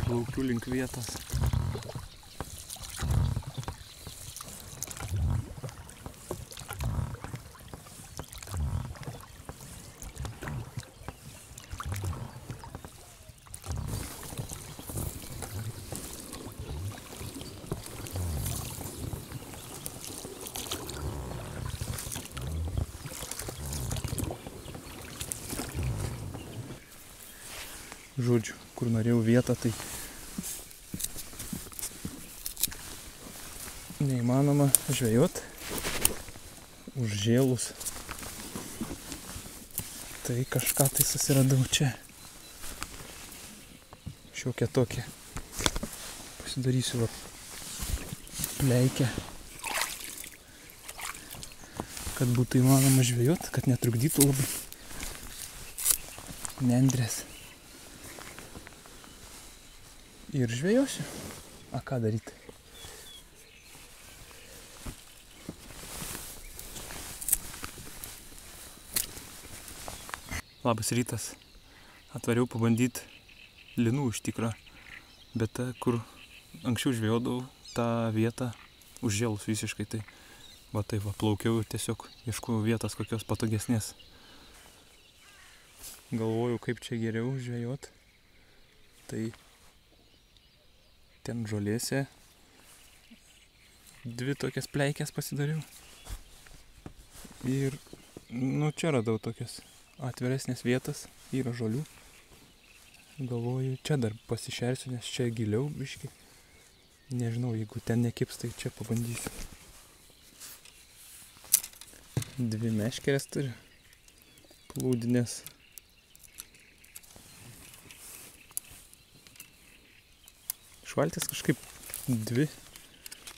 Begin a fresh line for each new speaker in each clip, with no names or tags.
Plaukiu link vietos. Žodžiu, kur norėjau vietą, tai neįmanoma žvejot užžėlus. Tai kažką tai susiradau čia. Šiokią tokią. Pasidarysiu va pleikę, kad būtų įmanoma žvejot, kad netrukdytų labai nendrės. Ir žvejosiu. A ką daryti? Labas rytas. Atvariau pabandyti linų iš tikro. Bet ta, kur anksčiau žvejodavau, tą vietą užžėlus visiškai. Tai va taip va plaukiau ir tiesiog ieškojau vietos kokios patogesnės. Galvojau, kaip čia geriau žvejot. Tai ten žolėse dvi tokias pleikės pasidariau. Ir nu čia radau tokias atviresnės vietas, yra žolių. Galvoju, čia dar pasišersiu, nes čia giliau biškį. Nežinau, jeigu ten nekips, tai čia pabandysiu. Dvi meškerės turi, plūdinės. Valtis kažkaip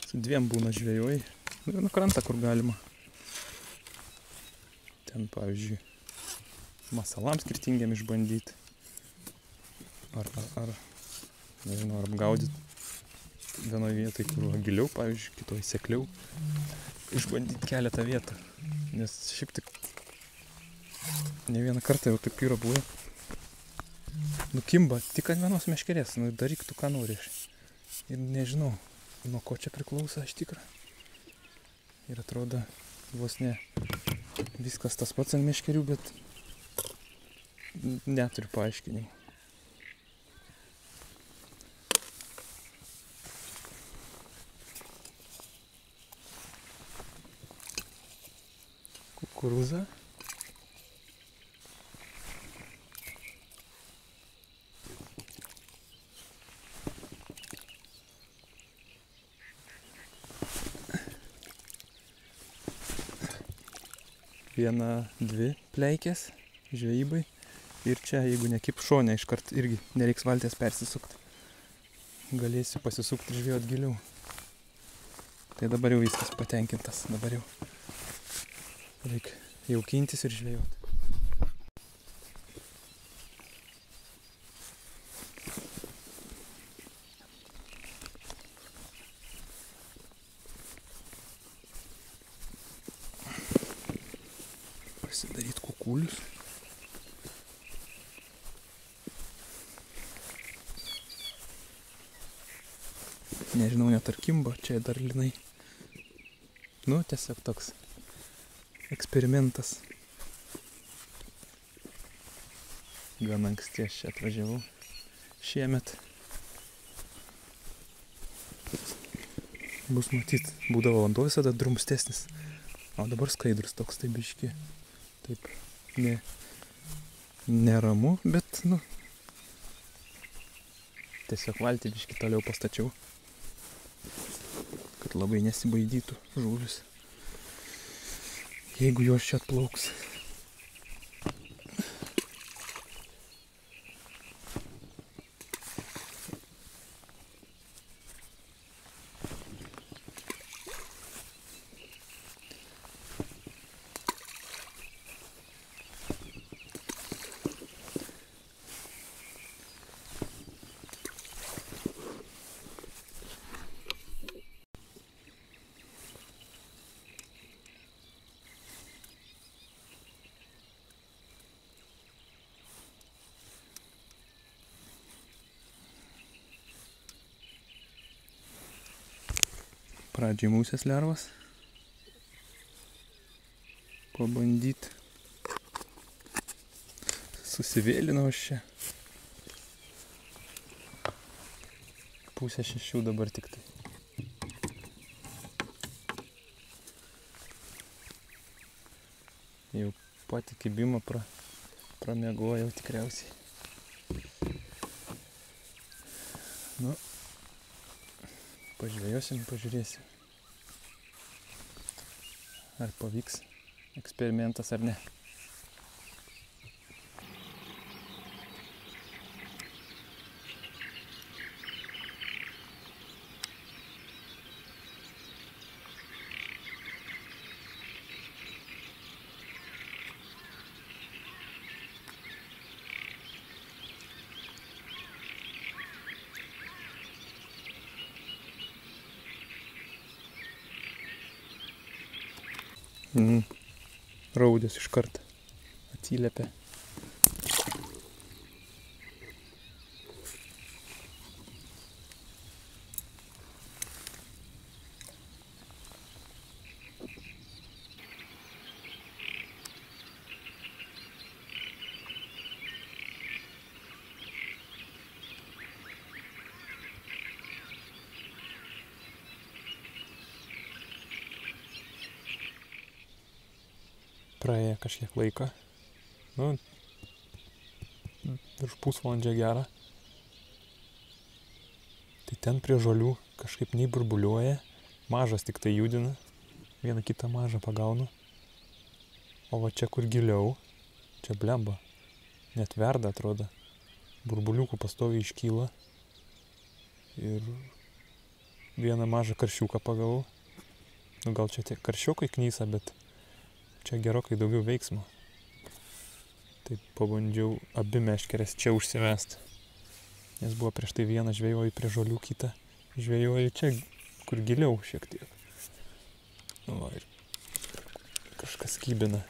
su dviem būna žvejoji. Nu, krantą, kur galima. Ten, pavyzdžiui, masalam skirtingiam išbandyti. Ar nežinau, ar apgaudyti vienoje vietoje, kur giliau, pavyzdžiui, kitoje sekliau. Išbandyti keletą vietą. Nes šiaip tik ne vieną kartą jau taip yra buvę. Nukimba tik ant vienos meškerės, nu daryk tu ką nori. Ir nežinau, nuo ko čia priklauso iš tikrą. Ir atrodo, vos ne viskas tas pats ant meškerių, bet neturiu paaiškinimų. Kukurūza. Viena, dvi pleikės žvejybai. Ir čia, jeigu nekip šone, iškart irgi nereiks valties persisukti. Galėsiu pasisukti ir žvejot giliau. Tai dabar jau viskas patenkintas. Dabar jau reikia jaukintis ir žvejot. Pasidaryti kukulius. Nežinau, net ar kimba, čia dar linai. Nu, tiesiog toks eksperimentas. Gan anksti aš čia atvažiavau šiemet. Bus matyt, būdavo vanduo visada drumstesnis. O dabar skaidrus toks, tai biški. Taip, neramu, bet, nu, tiesiog valtį biški toliau pastačiau, kad labai nesibaidytų žuvis, jeigu jos čia atplauks. Pradžiai musės lervas. Pabandyti. Susivėlinau aš čia. 5:30 dabar tik tai. Jau patį kibimą pramiegojau tikriausiai. Nu, pažvėjosim, pažiūrėsim. Ar pavyks eksperimentas ar ne. Raudės iškart atsiliepia. Praėjo kažkiek laiko. Nu, virš pusvalandžio gerą. Tai ten prie žolių kažkaip nei burbuliuoja. Mažas tik tai judina. Vieną kitą mažą pagaunu. O va čia kur giliau, čia blemba. Net verda atrodo. Burbuliukų pastoviai iškyla. Ir vieną mažą karšiuką pagavau. Nu, gal čia tie karšiukai knysa, bet čia gerokai daugiau veiksmo. Taip pabandžiau abi meškeres čia užsivest. Nes buvo prieš tai vieną žvejoju prie žolių, kitą žvejoju čia, kur giliau šiek tiek. Nu, ir kažkas kybina.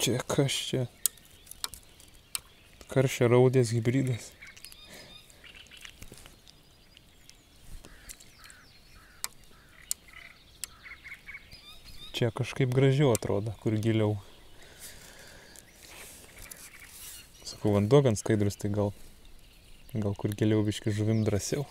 Čia kas čia? Karščio raudės hibridas. Čia kažkaip gražiau atrodo, kur giliau. Sakau, vanduo gan skaidrus, tai gal kur giliau biškį žuvim drąsiau.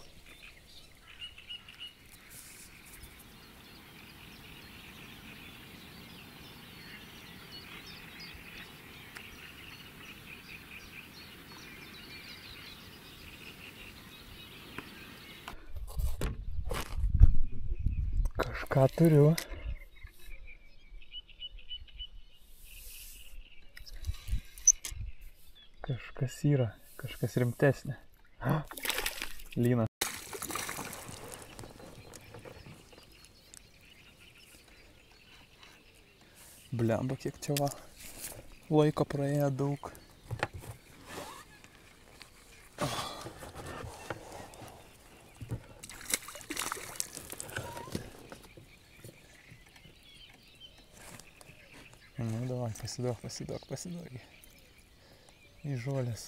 Kažką turiu. Kažkas yra, kažkas rimtesnė. Lynas. Blemba, kiek čia va. Laiko praėjo daug. Nu, davai, pasiduok. Į žolės.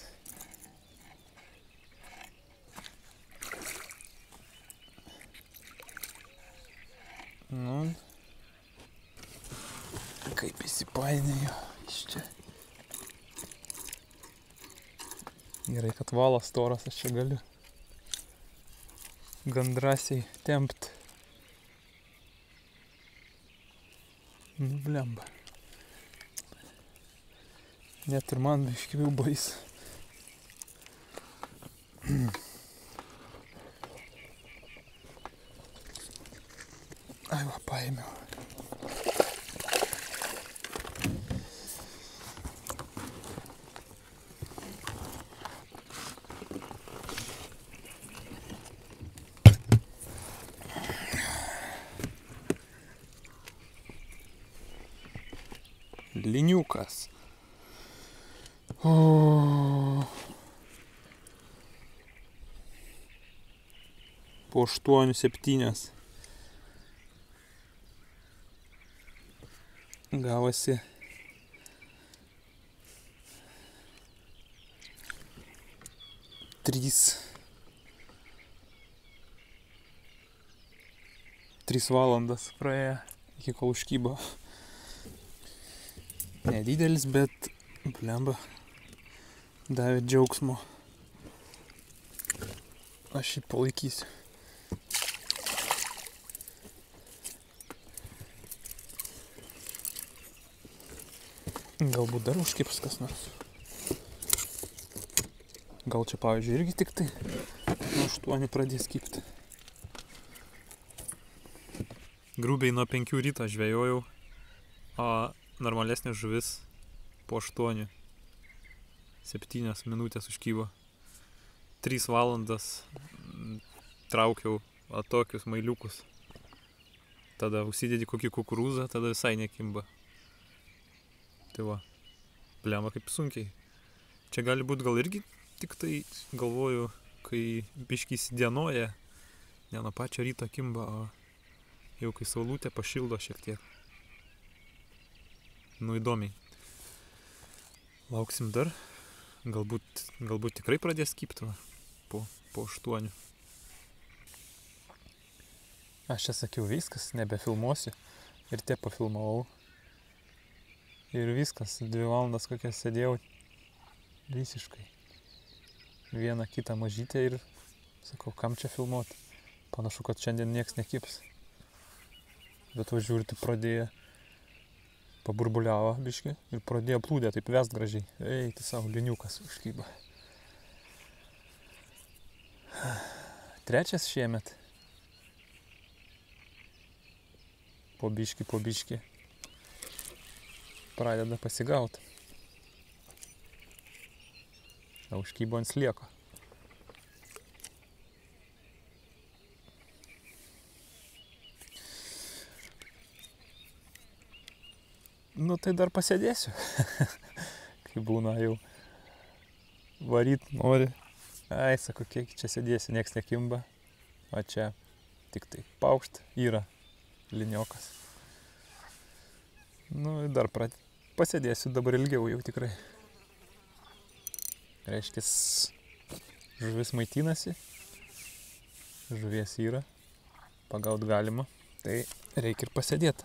Nu, kaip įsipainėjo iš čia. Gerai, kad valas storas, aš čia galiu gan drąsiai tempt. Nu, blemba. Net ir man biškį jau baisu. Ai va, paėmiau. Liniukas. O. Po 8-7. Gavosi. 3 valandas praėjo iki kol užkybo. Nedidelis, bet blemba davė džiaugsmo. Aš jį palaikysiu. Galbūt dar užkibs kas nors. Gal čia, pavyzdžiui, irgi tik tai nuo 8 pradės kibti. Grubiai nuo 5 ryto žvejojau, o normalesnė žuvis po 8. 7 minutės užkybo. 3 valandas traukiau tokius mailiukus. Tada užsidedi kokį kukurūzą, tada visai nekimba. Tai va, blemba kaip sunkiai. Čia gali būti gal irgi tik tai, galvoju, kai biškį įsidienoja, ne nuo pačio ryto kimba, o jau kai saulutė pašildo šiek tiek. Nu įdomiai. Lauksim dar. Galbūt tikrai pradės kibti po 8. Aš čia sakiau viskas, nebefilmuosiu. Ir te pafilmavau. Ir viskas, 2 valandas kokias sėdėjau visiškai. Vieną kitą mažytę ir sakau, kam čia filmuoti. Panašu, kad šiandien nieks nekibs. Bet va žiūrėti pradėjo, paburbuliavo biškį ir pradėjo plūdę taip vest gražiai. Ei, tai savo liniukas užkyba. 3 šiemet. Po biškį. Pradeda pasigauti. O užkybo ant slieko. Nu tai dar pasėdėsiu. Kai būna jau varyt nori. Ai, sako, kiek čia sėdėsi, nieks nekimba. O čia tik tai paukšt yra liniokas. Nu dar pasėdėsiu dabar ilgiau jau tikrai. Reiškis, žuvis maitinasi, žuvies yra, pagaut galima, tai reikia ir pasėdėti.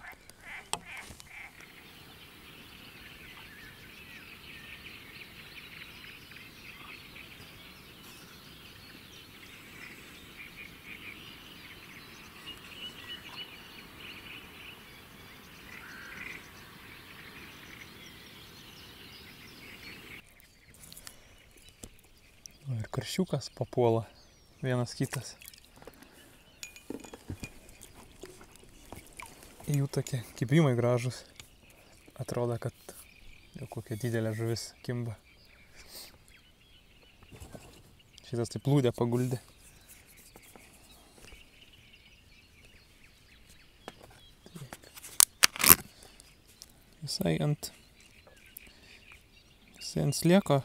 Ir karšiukas papuola vienas kitas. Jų tokie kibimai gražus. Atrodo, kad jau kokia didelė žuvis kimba. Šitas tai plūdę paguldė. Visai ant slieko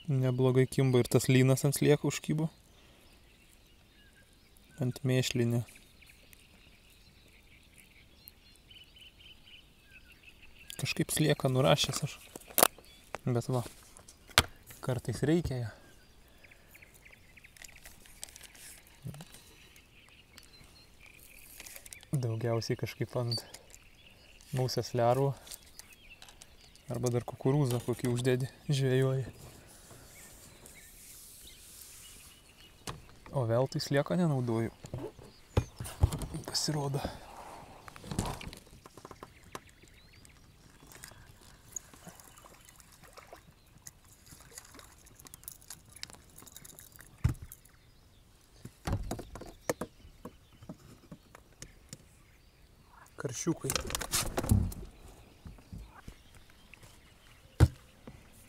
neblogai kimba ir tas lynas ant slieko užkybo. Ant mėšlinio. Kažkaip slieką nurašęs aš. Bet va, kartais reikia ją. Daugiausiai kažkaip ant musės lervų. Arba dar kukurūzą kokį uždedi, žvejoji. O veltui slieką nenaudoju. Pasirodo. Karšiukai.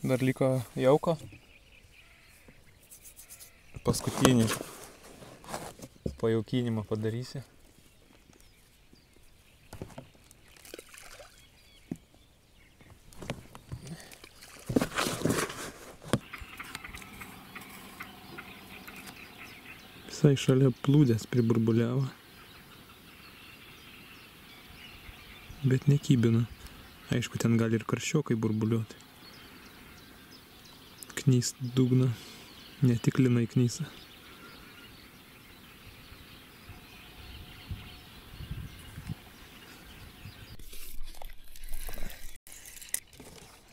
Dar liko jauko. Paskutinį pajaukinimą padarysi. Visai šalia plūdės priburbuliavo. Bet nekybina. Aišku, ten gali ir karščiokai burbuliuoti. Knys dugną. Ne tik linai knysa.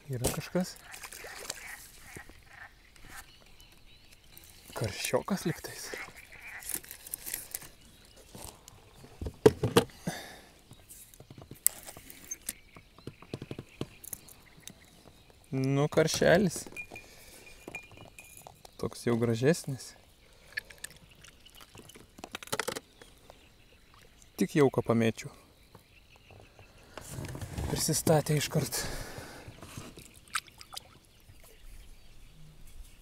Yra kažkas. Karščiokas liktais. Nu, karšelis. Toks jau gražesnis. Tik jauką pamėčiau. Prisistatė iškart.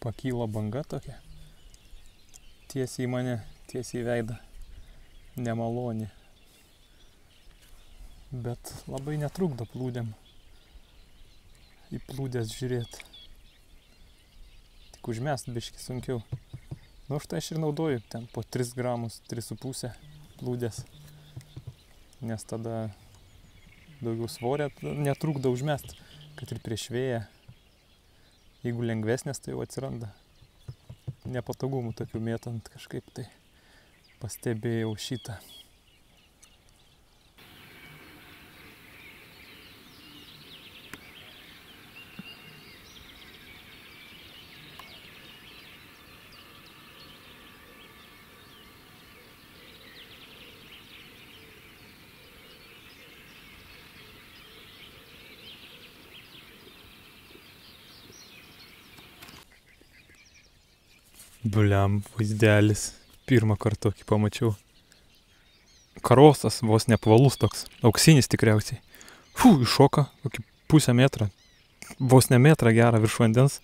Pakyla banga tokia. Tiesiai į mane, tiesiai į veidą. Nemaloni. Bet labai netrukdo plūdėm. Į plūdės žiūrėti. Tik užmest biškį sunkiau. Nu, štai aš ir naudoju ten po 3 gramus, 3,5 plūdės. Nes tada daugiau svorio netrukdo užmest, kad ir prieš vėją. Jeigu lengvesnės, tai jau atsiranda nepatogumų tokių mėtant kažkaip, tai pastebėjau šitą. Bliam, vaizdelis. Pirmą kartą tokį pamačiau. Karosas, vos neapvalus toks. Auksinis tikriausiai. Iššoka kokį pusę metrą. Vos ne metrą gerą virš vandens.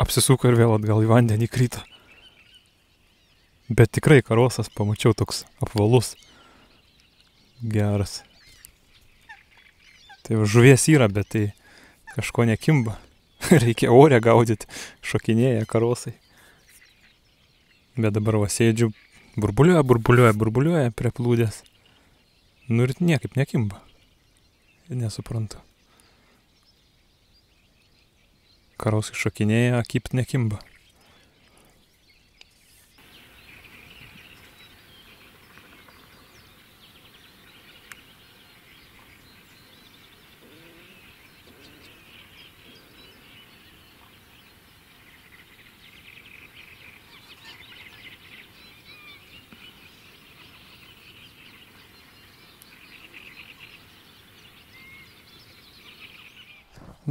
Apsisuko ir vėl atgal į vandenį krito. Bet tikrai karosas pamačiau toks apvalus. Geras. Tai žuvies yra, bet tai kažko nekimba. Reikia ore gaudyti. Šokinėja karosai. Bet dabar va sėdžiu, burbuliuoja prie plūdės. Nu ir niekaip nekimba. Nesuprantu. Karosai šokinėja, akipt nekimba.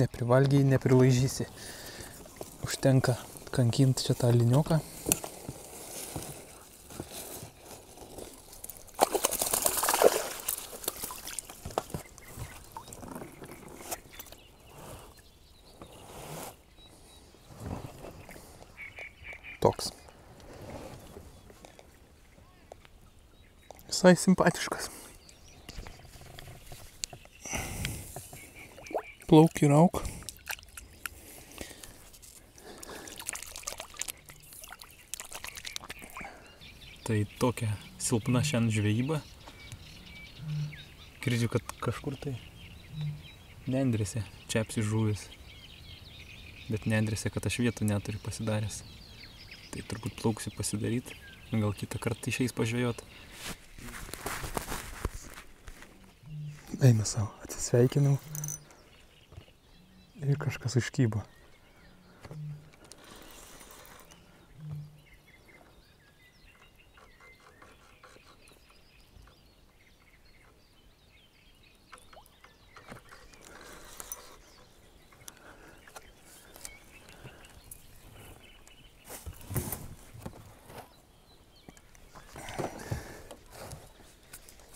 Neprivalgiai, neprilaižysi. Užtenka kankinti čia tą linioką. Toks. Visai simpatiškas. Plauk ir auk. Tai tokia silpna šiandien žvejyba. Girdžiu, kad kažkur tai nendrėse čepsi žuvis. Bet nendrėse, kad aš vietų neturiu pasidaręs. Tai turbūt plauksiu pasidaryti. Gal kitą kartą išeis pažvejot. Eina savo, atsisveikinau. Ir kažkas užkybo.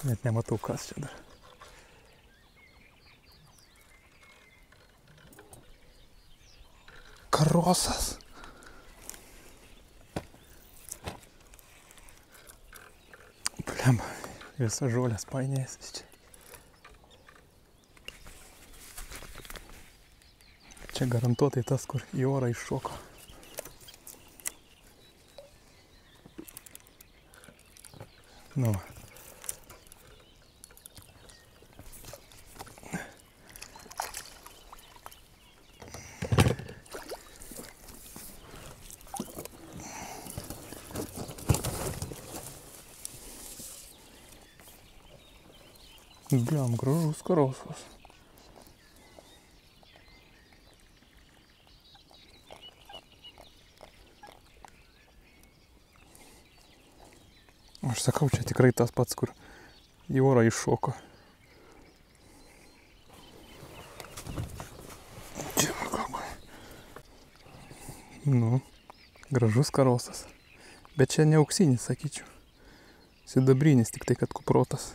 Net nematau, kas čia dar. Karosas. Bliam, visa žolės painėjęs čia. Čia garantuotai tas, kur į orą iššoko. Nu. Bliam, gražus karosas. Aš sakau, čia tikrai tas pats, kur į orą iššoko. Čia kokai. Nu, gražus karosas. Bet čia ne auksinis, sakyčiau. Sidabrinis, tik tai, kad kuprotas.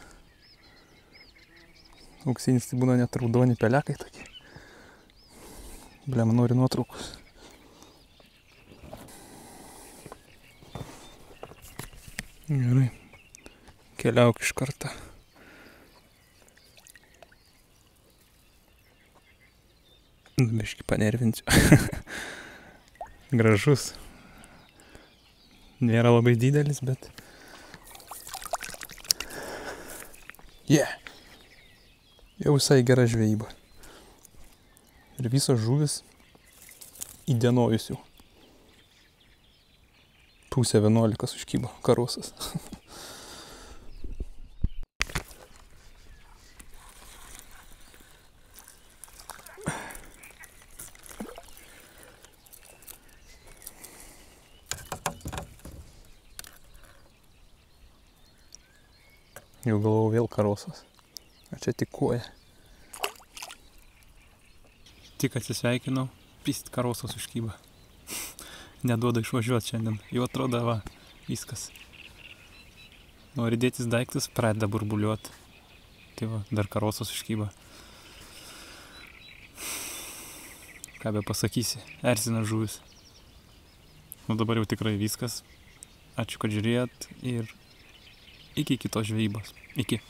Auksinis tai būna net raudoni pelekai tokie. Blem, nori nuotraukus. Gerai. Keliauk iš karto. Biškį panervinsiu. Gražus. Nėra labai didelis, bet... Jau visai gera žvejyba. Ir visos žuvis įdienojus jau. Pusė 11 užkybo karosas. Jau galvojau vėl karosas. O čia tik koja. Tik atsisveikinau, pist karosas užkyba. Neduoda išvažiuoti šiandien. Jau atrodo, va, viskas. Nori dėtis daiktus, pradeda burbuliuoti. Tai va, dar karosas užkyba. Ką be pasakysi, erzina žuvis. Nu dabar jau tikrai viskas. Ačiū, kad žiūrėjot ir iki kitos žvejybos. Iki.